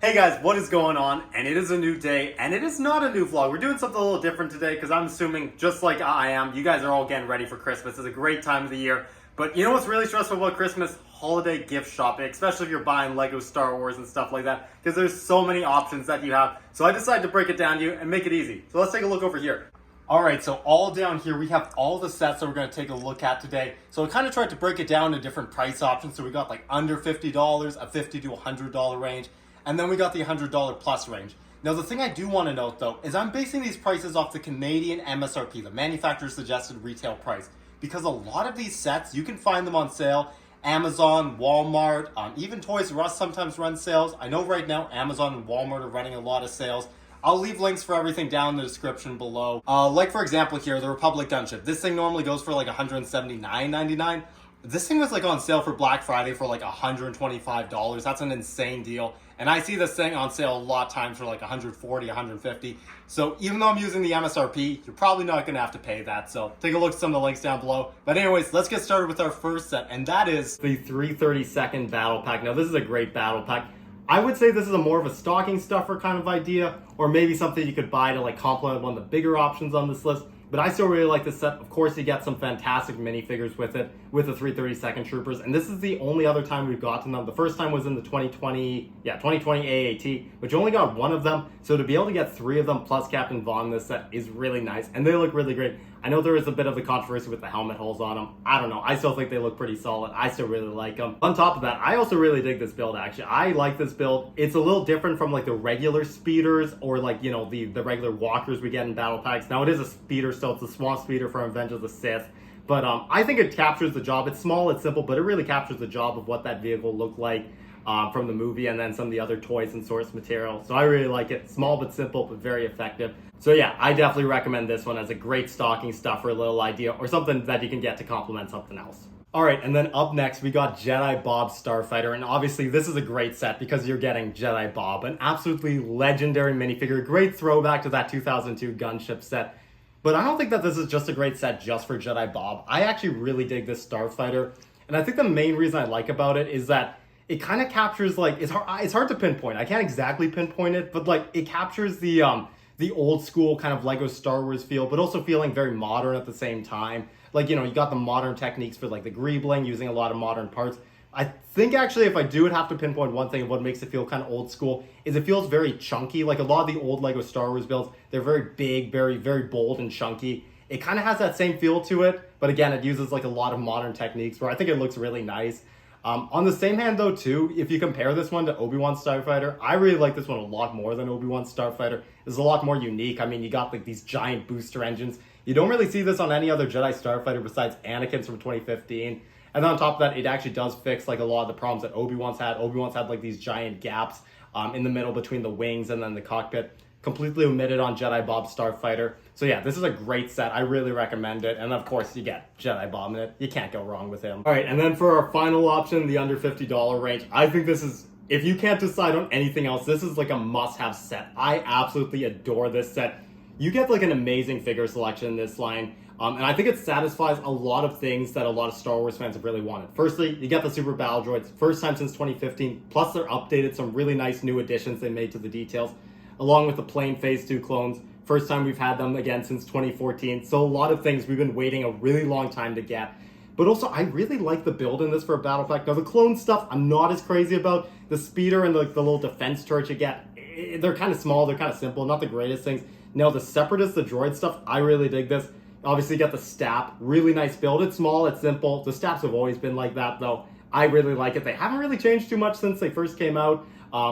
Hey guys, what is going on? And it is a new day, and it is not a new vlog. We're doing something a little different today because I'm assuming, just like I am, you guys are all getting ready for Christmas. It's a great time of the year. But you know what's really stressful about Christmas? Holiday gift shopping, especially if you're buying Lego Star Wars and stuff like that, because there's so many options that you have. So I decided to break it down to you and make it easy. So let's take a look over here. Alright, so all down here we have all the sets that we're going to take a look at today. So I kind of tried to break it down to different price options. So we got like under $50, a $50 to $100 range. And then we got the $100 plus range. Now the thing I do want to note though, is I'm basing these prices off the Canadian MSRP, the manufacturer suggested retail price. Because a lot of these sets, you can find them on sale. Amazon, Walmart, even Toys R Us sometimes run sales. I know right now Amazon and Walmart are running a lot of sales. I'll leave links for everything down in the description below. Like for example here, the Republic Gunship. This thing normally goes for like $179.99. This thing was like on sale for Black Friday for like $125. That's an insane deal. And I see this thing on sale a lot of times for like $140, $150. So even though I'm using the MSRP, you're probably not gonna have to pay that. So take a look at some of the links down below. But anyways, let's get started with our first set. And that is the 332nd Battle Pack. Now this is a great battle pack. I would say this is a more of a stocking stuffer kind of idea, or maybe something you could buy to like complement one of the bigger options on this list. But I still really like this set. Of course, you get some fantastic minifigures with it, with the 332nd Troopers. And this is the only other time we've gotten them. The first time was in the 2020 AAT, which only got one of them. So to be able to get three of them plus Captain Vaughn in this set is really nice. And they look really great. I know there is a bit of the controversy with the helmet holes on them. I don't know. I still think they look pretty solid. I still really like them. On top of that, I also really dig this build, actually. I like this build. It's a little different from like the regular speeders or like, you know, the regular walkers we get in battle packs. Now it is a speeder, so it's a Swamp Speeder from Revenge of the Sith. But I think it captures the job. It's small, it's simple, but it really captures the job of what that vehicle looked like from the movie and then some of the other toys and source material. So I really like it. Small but simple, but very effective. So yeah, I definitely recommend this one as a great stocking stuffer, little idea, or something that you can get to complement something else. Alright, and then up next we got Jedi Bob Starfighter, and obviously this is a great set because you're getting Jedi Bob, an absolutely legendary minifigure, great throwback to that 2002 gunship set. But I don't think that this is just a great set just for Jedi Bob. I actually really dig this Starfighter, and I think the main reason I like about it is that it kind of captures, like, it's hard to pinpoint. I can't exactly pinpoint it, but like it captures the old school kind of Lego Star Wars feel, but also feeling very modern at the same time. Like, you know, you got the modern techniques for like the greebling, using a lot of modern parts. I think actually if I do have to pinpoint one thing of what makes it feel kind of old school is it feels very chunky. Like a lot of the old Lego Star Wars builds, they're very big, very, very bold and chunky. It kind of has that same feel to it, but again, it uses like a lot of modern techniques where I think it looks really nice. On the same hand though too, if you compare this one to Obi-Wan Starfighter, I really like this one a lot more than Obi-Wan Starfighter. It's a lot more unique. I mean, you got like these giant booster engines. You don't really see this on any other Jedi Starfighter besides Anakin's from 2015. And on top of that, it actually does fix like a lot of the problems that Obi-Wan's had. Obi-Wan's had like these giant gaps in the middle between the wings and then the cockpit. Completely omitted on Jedi Bob Starfighter. So yeah, this is a great set. I really recommend it. And of course, you get Jedi Bob in it. You can't go wrong with him. All right, and then for our final option, the under $50 range, I think this is, if you can't decide on anything else, this is like a must-have set. I absolutely adore this set. You get like an amazing figure selection in this line. And I think it satisfies a lot of things that a lot of Star Wars fans have really wanted. Firstly, you get the Super Battle Droids, first time since 2015, plus they're updated, some really nice new additions they made to the details, along with the plain Phase 2 clones. First time we've had them again since 2014. So a lot of things we've been waiting a really long time to get. But also, I really like the build in this for a battle pack. Now, the clone stuff, I'm not as crazy about. The speeder and the little defense turret you get, they're kind of small, they're kind of simple, not the greatest things. Now, the Separatist, the droid stuff, I really dig this. Obviously, you get the Stap, really nice build. It's small, it's simple. The Staps have always been like that, though. I really like it. They haven't really changed too much since they first came out.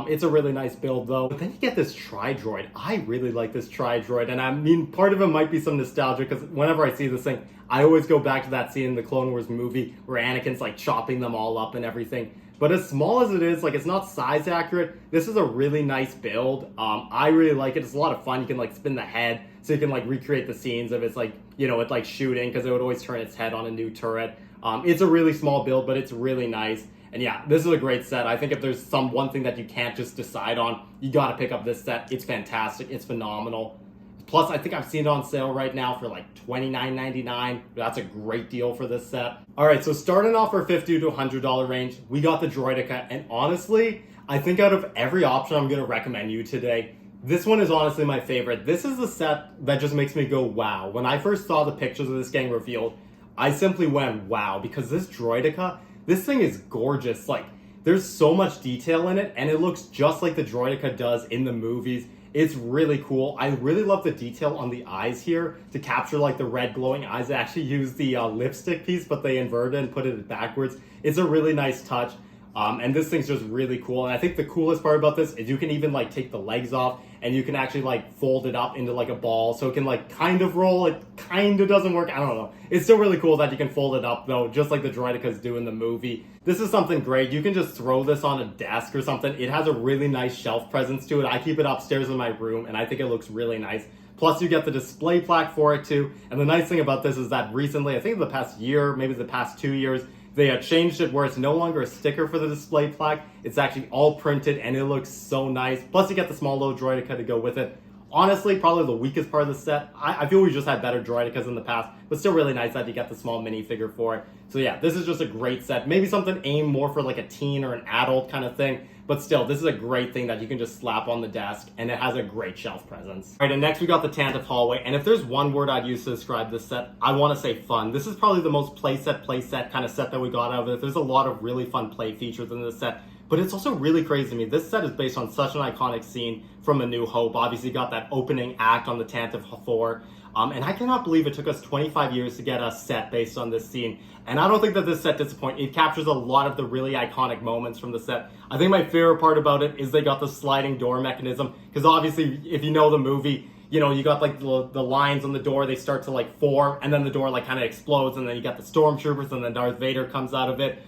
It's a really nice build though. But then you get this Tri-Droid. I really like this Tri-Droid, and I mean, part of it might be some nostalgia because whenever I see this thing, I always go back to that scene in the Clone Wars movie where Anakin's like chopping them all up and everything. But as small as it is, like it's not size accurate, this is a really nice build. I really like it. It's a lot of fun. You can like spin the head so you can like recreate the scenes of it's like, you know, it's like shooting because it would always turn its head on a new turret. It's a really small build, but it's really nice. And yeah, this is a great set. I think if there's one thing that you can't just decide on, you gotta pick up this set. It's fantastic. It's phenomenal. Plus, I think I've seen it on sale right now for like $29.99. That's a great deal for this set. All right, so starting off our $50 to $100 range, we got the Droideka. And honestly, I think out of every option I'm going to recommend you today, this one is honestly my favorite. This is the set that just makes me go, wow. When I first saw the pictures of this getting revealed, I simply went, wow, because this Droideka, this thing is gorgeous. Like, there's so much detail in it, and it looks just like the Droideka does in the movies. It's really cool. I really love the detail on the eyes here to capture like the red glowing eyes. They actually use the lipstick piece, but they inverted and put it backwards. It's a really nice touch. And this thing's just really cool. And I think the coolest part about this is you can even like take the legs off and you can actually like fold it up into like a ball. So it can like kind of roll. It kind of doesn't work. I don't know. It's still really cool that you can fold it up though, just like the Droidekas do in the movie. This is something great. You can just throw this on a desk or something. It has a really nice shelf presence to it. I keep it upstairs in my room and I think it looks really nice. Plus you get the display plaque for it too. And the nice thing about this is that recently, I think in the past year, maybe the past 2 years, they changed it where it's no longer a sticker for the display plaque. It's actually all printed and it looks so nice. Plus you get the small little Droideka to go with it. Honestly, probably the weakest part of the set. I feel we just had better Droidekas in the past, but still really nice that you get the small minifigure for it. So yeah, this is just a great set. Maybe something aimed more for like a teen or an adult kind of thing, but still, this is a great thing that you can just slap on the desk, and it has a great shelf presence. All right, and next we got the Tantive Hallway, and if there's one word I'd use to describe this set, I want to say fun. This is probably the most playset kind of set that we got out of it. There's a lot of really fun play features in this set, but it's also really crazy to me. This set is based on such an iconic scene from A New Hope. Obviously, you got that opening act on the Tantive 4. And I cannot believe it took us 25 years to get a set based on this scene. And I don't think that this set disappoints. It captures a lot of the really iconic moments from the set. I think my favorite part about it is they got the sliding door mechanism. Because obviously, if you know the movie, you know, you got like the lines on the door, they start to like form, and then the door like kind of explodes, and then you got the stormtroopers, and then Darth Vader comes out of it.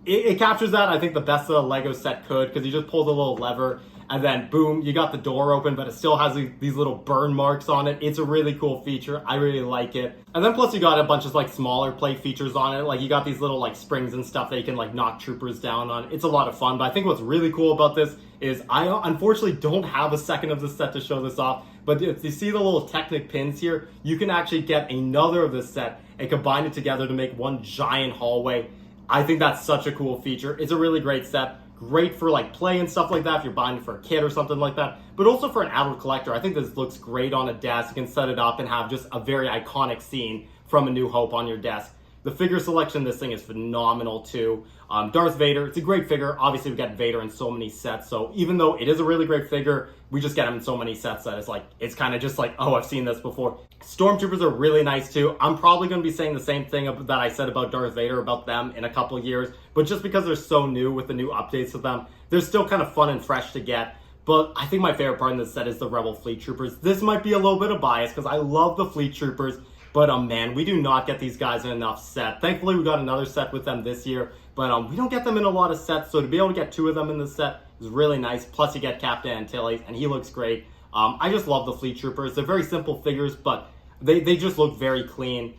It captures that, I think, the best that a Lego set could, because you just pull the little lever, and then boom, you got the door open, but it still has these little burn marks on it. It's a really cool feature. I really like it. And then plus you got a bunch of like smaller play features on it. Like you got these little like springs and stuff that you can like knock troopers down on. It's a lot of fun. But I think what's really cool about this is I unfortunately don't have a second of the set to show this off. But if you see the little Technic pins here, you can actually get another of this set and combine it together to make one giant hallway. I think that's such a cool feature. It's a really great set. Great for like play and stuff like that if you're buying it for a kid or something like that, but also for an adult collector. I think this looks great on a desk. You can set it up and have just a very iconic scene from A New Hope on your desk. The figure selection in this thing is phenomenal too. Darth Vader, it's a great figure. Obviously we get Vader in so many sets, so even though it is a really great figure, we just get him in so many sets that it's kind of just like, oh, I've seen this before. Stormtroopers are really nice too. I'm probably going to be saying the same thing that I said about Darth Vader about them in a couple of years, but just because they're so new with the new updates of them, they're still kind of fun and fresh to get. But I think my favorite part in this set is the Rebel Fleet Troopers. This might be a little bit of bias because I love the Fleet Troopers, but man, we do not get these guys in enough set. Thankfully, we got another set with them this year, but we don't get them in a lot of sets, so to be able to get 2 of them in this set is really nice. Plus, you get Captain Antilles, and he looks great. I just love the Fleet Troopers. They're very simple figures, but they just look very clean.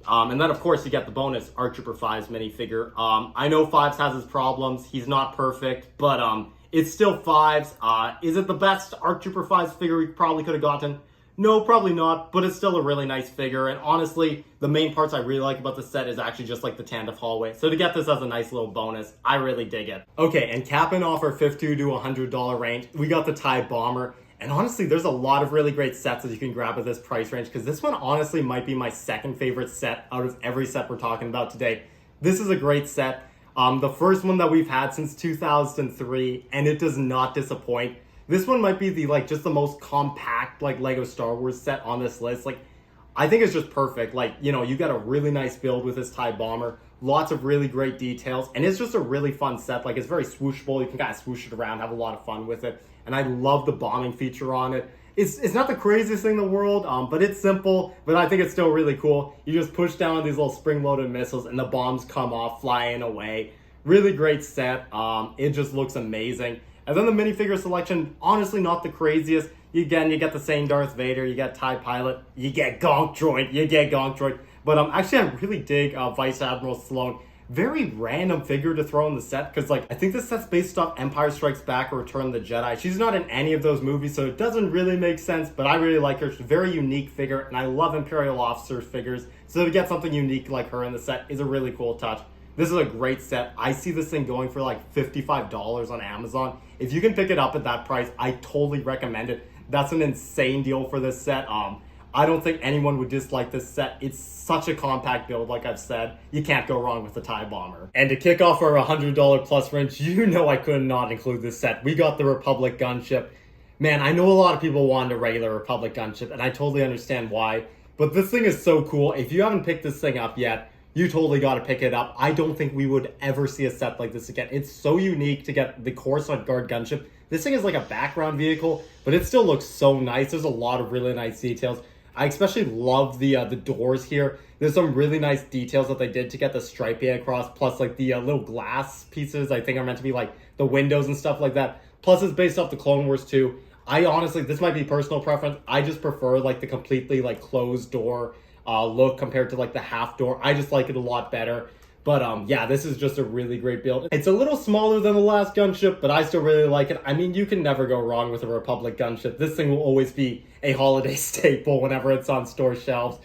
And then, of course, you get the bonus ARC Trooper 5's minifigure. I know Fives has his problems. He's not perfect, but it's still Fives. Is it the best ARC Trooper 5's figure we probably could have gotten? No, probably not, but it's still a really nice figure. And honestly, the main parts I really like about the set is actually just like the Tantive Hallway. So to get this as a nice little bonus, I really dig it. Okay, and capping off our $50 to $100 range, we got the TIE Bomber. And honestly, there's a lot of really great sets that you can grab at this price range, because this one honestly might be my second favorite set out of every set we're talking about today. This is a great set. The first one that we've had since 2003, and it does not disappoint. This one might be just the most compact Lego Star Wars set on this list. I think it's just perfect. You got a really nice build with this TIE Bomber, lots of really great details, and it's just a really fun set. It's very swooshable. You can kind of swoosh it around, have a lot of fun with it. And I love the bombing feature on it. It's not the craziest thing in the world, but it's simple, but I think it's still really cool. You just push down these little spring-loaded missiles and the bombs come off, flying away. Really great set. It just looks amazing. And then the minifigure selection, honestly not the craziest. You get the same Darth Vader, you get TIE Pilot, you get Gonk Droid. But actually I really dig Vice Admiral Sloane. Very random figure to throw in the set, because I think this set's based off Empire Strikes Back or Return of the Jedi. She's not in any of those movies, so it doesn't really make sense, but I really like her. She's a very unique figure, and I love Imperial officer figures, so to get something unique like her in the set is a really cool touch. This is a great set. I see this thing going for like $55 on Amazon. If you can pick it up at that price, I totally recommend it. That's an insane deal for this set. I don't think anyone would dislike this set. It's such a compact build, like I've said. You can't go wrong with the TIE Bomber. And to kick off our $100 plus range, you know I could not include this set. We got the Republic gunship. Man, I know a lot of people wanted a regular Republic gunship, and I totally understand why. But this thing is so cool. If you haven't picked this thing up yet, you totally got to pick it up. I don't think we would ever see a set like this again. It's so unique to get the Coruscant Guard gunship. This thing is like a background vehicle, but it still looks so nice. There's a lot of really nice details. I especially love the doors here. There's some really nice details that they did to get the striping across, plus like the little glass pieces I think are meant to be like the windows and stuff like that. Plus it's based off the Clone Wars too. I honestly, this might be personal preference, I just prefer like the completely like closed door look compared to like the half door. I just like it a lot better. But yeah, this is just a really great build. It's a little smaller than the last gunship, but I still really like it. I mean, you can never go wrong with a Republic gunship. This thing will always be a holiday staple whenever it's on store shelves.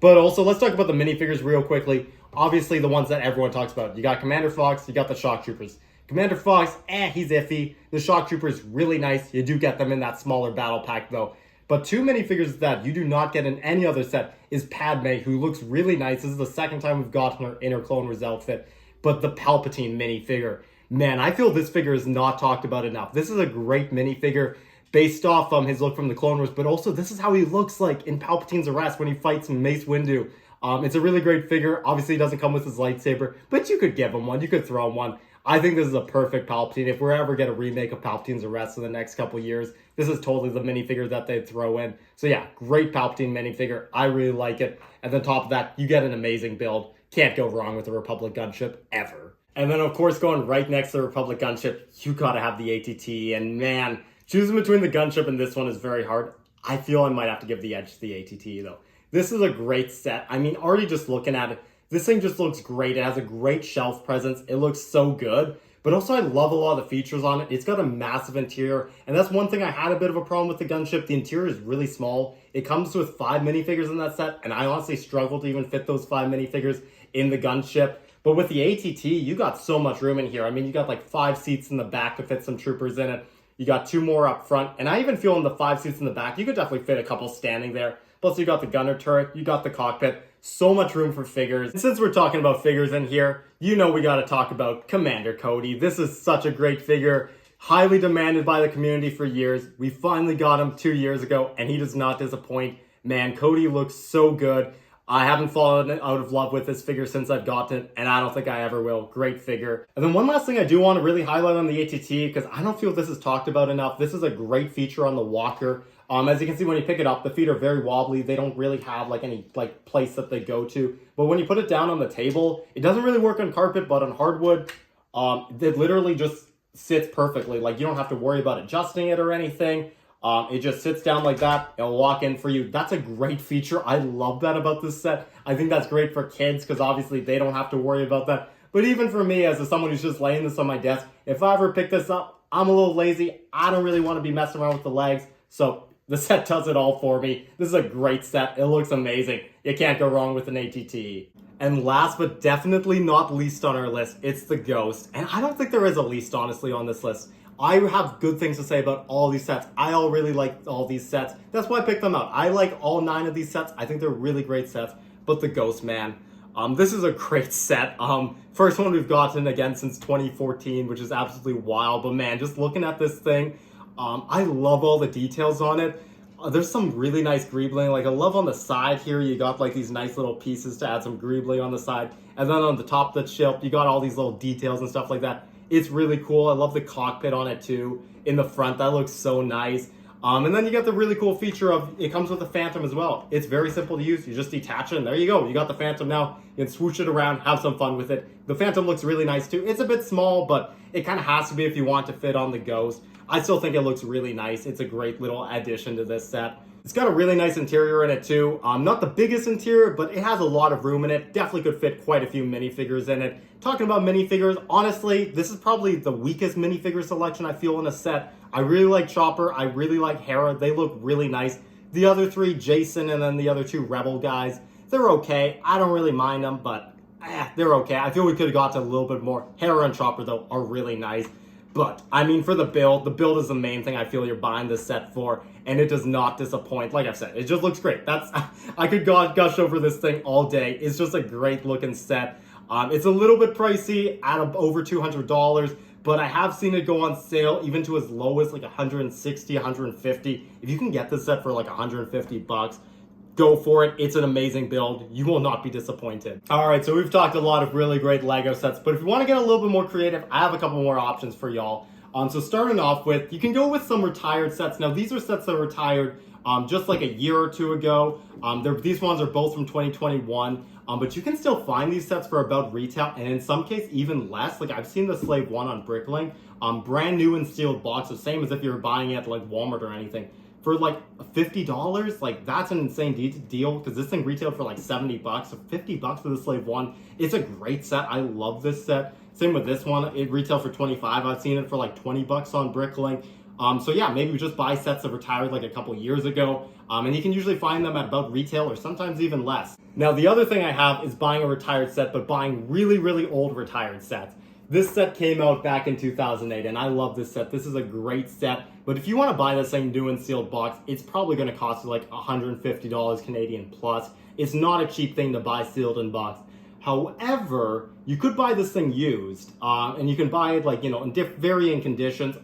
But also, let's talk about the minifigures real quickly. Obviously, the ones that everyone talks about. You got Commander Fox, you got the Shock Troopers. Commander Fox, he's iffy. The Shock Troopers, really nice. You do get them in that smaller battle pack, though. But two minifigures that you do not get in any other set is Padme, who looks really nice. This is the second time we've gotten her in her Clone Wars outfit. But the Palpatine minifigure, man, I feel this figure is not talked about enough. This is a great minifigure based off his look from the Clone Wars, but also this is how he looks like in Palpatine's arrest when he fights Mace Windu. It's a really great figure. Obviously, he doesn't come with his lightsaber, but you could give him one. You could throw him one. I think this is a perfect Palpatine. If we're ever going to remake of Palpatine's arrest in the next couple years, this is totally the minifigure that they'd throw in. So yeah, great Palpatine minifigure. I really like it. And then top of that, you get an amazing build. Can't go wrong with the Republic gunship, ever. And then of course, going right next to the Republic gunship, you gotta have the ATT. And man, choosing between the gunship and this one is very hard. I feel I might have to give the edge to the ATT though. This is a great set. I mean, already just looking at it, this thing just looks great. It has a great shelf presence. It looks so good. But also I love a lot of the features on it. It's got a massive interior. And that's one thing I had a bit of a problem with the gunship. The interior is really small. It comes with 5 minifigures in that set. And I honestly struggled to even fit those 5 minifigures in the gunship. But with the ATT, you got so much room in here. I mean, you got like 5 seats in the back to fit some troopers in it. You got 2 more up front. And I even feel in the 5 seats in the back, you could definitely fit a couple standing there. Plus you got the gunner turret, you got the cockpit. So much room for figures. And since we're talking about figures in here, you know we gotta talk about Commander Cody. This is such a great figure. Highly demanded by the community for years. We finally got him 2 years ago, and he does not disappoint. Man, Cody looks so good. I haven't fallen out of love with this figure since I've gotten it, and I don't think I ever will. Great figure. And then one last thing I do want to really highlight on the ATT, because I don't feel this is talked about enough. This is a great feature on the walker. As you can see, when you pick it up, the feet are very wobbly. They don't really have like any like place that they go to. But when you put it down on the table, it doesn't really work on carpet, but on hardwood, it literally just sits perfectly. Like you don't have to worry about adjusting it or anything. It just sits down like that. It'll lock in for you. That's a great feature. I love that about this set. I think that's great for kids because obviously they don't have to worry about that. But even for me as someone who's just laying this on my desk, if I ever pick this up, I'm a little lazy. I don't really want to be messing around with the legs. So the set does it all for me. This is a great set. It looks amazing. You can't go wrong with an ATT. And last but definitely not least on our list, it's the Ghost. And I don't think there is a least, honestly, on this list. I have good things to say about all these sets. I all really like all these sets. That's why I picked them out. I like all 9 of these sets. I think they're really great sets. But the Ghost, man, this is a great set. First one we've gotten again since 2014, which is absolutely wild. But man, just looking at this thing, I love all the details on it. There's some really nice greebling. Like I love on the side here, you got like these nice little pieces to add some greebling on the side. And then on the top of the ship, you got all these little details and stuff like that. It's really cool. I love the cockpit on it too. In the front, that looks so nice. And then you got the really cool feature of it comes with a Phantom as well. It's very simple to use. You just detach it and there you go. You got the Phantom now. You can swoosh it around, have some fun with it. The Phantom looks really nice too. It's a bit small, but it kind of has to be if you want to fit on the Ghost. I still think it looks really nice. It's a great little addition to this set. It's got a really nice interior in it too. Not the biggest interior, but it has a lot of room in it. Definitely could fit quite a few minifigures in it. Talking about minifigures, honestly, this is probably the weakest minifigure selection I feel in a set. I really like Chopper. I really like Hera. They look really nice. The other 3, Jason, and then the other 2 Rebel guys, they're okay. I don't really mind them, but they're okay. I feel we could have got to a little bit more. Hera and Chopper, though, are really nice. But, I mean, for the build is the main thing I feel you're buying this set for, and it does not disappoint. Like I've said, it just looks great. I could gush over this thing all day. It's just a great looking set. It's a little bit pricey at over $200, but I have seen it go on sale even to as low as like 160, 150. If you can get this set for like 150 bucks, go for it. It's an amazing build. You will not be disappointed. All right, so we've talked a lot of really great Lego sets, but if you want to get a little bit more creative, I have a couple more options for y'all. So starting off with, you can go with some retired sets. Now, these are sets that retired just like a year or two ago. These ones are both from 2021, but you can still find these sets for about retail, and in some case even less. Like I've seen the Slave 1 on Bricklink, brand new in sealed box, the same as if you were buying it at like Walmart or anything. For like $50, like that's an insane deal because this thing retailed for like 70 bucks, so 50 bucks for the Slave 1. It's a great set. I love this set. Same with this one. It retailed for 25. I've seen it for like 20 bucks on Bricklink. So yeah, maybe we just buy sets that retired like a couple years ago. And you can usually find them at about retail or sometimes even less. Now, the other thing I have is buying a retired set, but buying really, really old retired sets. This set came out back in 2008, and I love this set. This is a great set, but if you want to buy this thing new in sealed box, it's probably going to cost you like $150 Canadian plus. It's not a cheap thing to buy sealed in box. However, you could buy this thing used, and you can buy it like, you know, in varying conditions,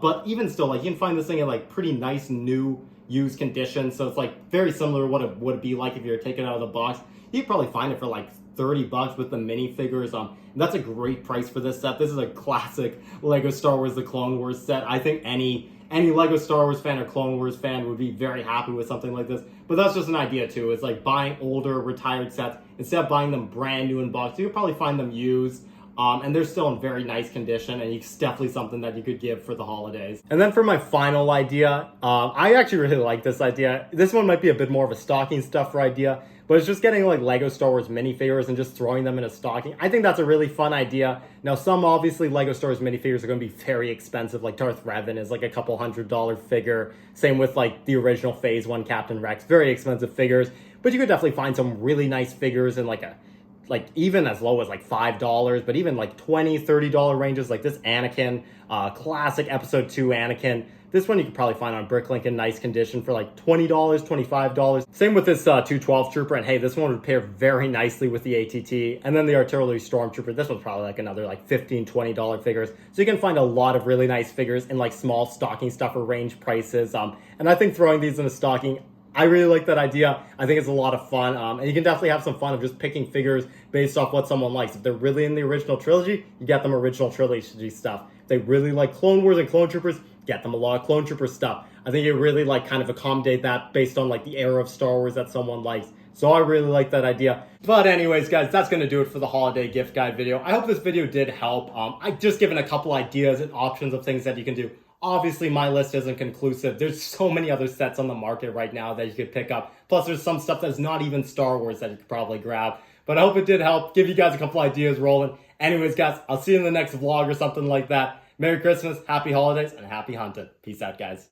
but even still, like you can find this thing in like pretty nice new used condition. So it's like very similar to what it would be like if you were taking it out of the box. You'd probably find it for like 30 bucks with the minifigures. That's a great price for this set. This is a classic Lego Star Wars The Clone Wars set. I think any Lego Star Wars fan or Clone Wars fan would be very happy with something like this. But that's just an idea too. It's like buying older retired sets instead of buying them brand new in box. You'll probably find them used. And they're still in very nice condition, and it's definitely something that you could give for the holidays. And then for my final idea, I actually really like this idea. This one might be a bit more of a stocking stuffer idea, but it's just getting like Lego Star Wars minifigures and just throwing them in a stocking. I think that's a really fun idea. Now, some obviously Lego Star Wars minifigures are going to be very expensive, like Darth Revan is like a couple $100 figure. Same with like the original Phase 1 Captain Rex, very expensive figures. But you could definitely find some really nice figures in like even as low as like $5, but even like $20, $30 ranges, like this Anakin, classic Episode 2 Anakin. This one you could probably find on Bricklink in nice condition for like $20, $25. Same with this 212 Trooper, and hey, this one would pair very nicely with the ATT. And then the Artillery Stormtrooper, this one's probably like another like $15, $20 figures. So you can find a lot of really nice figures in like small stocking stuffer range prices. And I think throwing these in a stocking, I really like that idea. I think it's a lot of fun. And you can definitely have some fun of just picking figures based off what someone likes. If they're really in the original trilogy, you get them original trilogy stuff. If they really like Clone Wars and Clone Troopers, get them a lot of Clone Trooper stuff. I think you really like kind of accommodate that based on like the era of Star Wars that someone likes. So I really like that idea. But anyways, guys, that's going to do it for the holiday gift guide video. I hope this video did help. I just given a couple ideas and options of things that you can do. Obviously, my list isn't conclusive. There's so many other sets on the market right now that you could pick up. Plus, there's some stuff that's not even Star Wars that you could probably grab. But I hope it did help. Give you guys a couple ideas rolling. Anyways, guys, I'll see you in the next vlog or something like that. Merry Christmas, Happy Holidays, and Happy Hunting. Peace out, guys.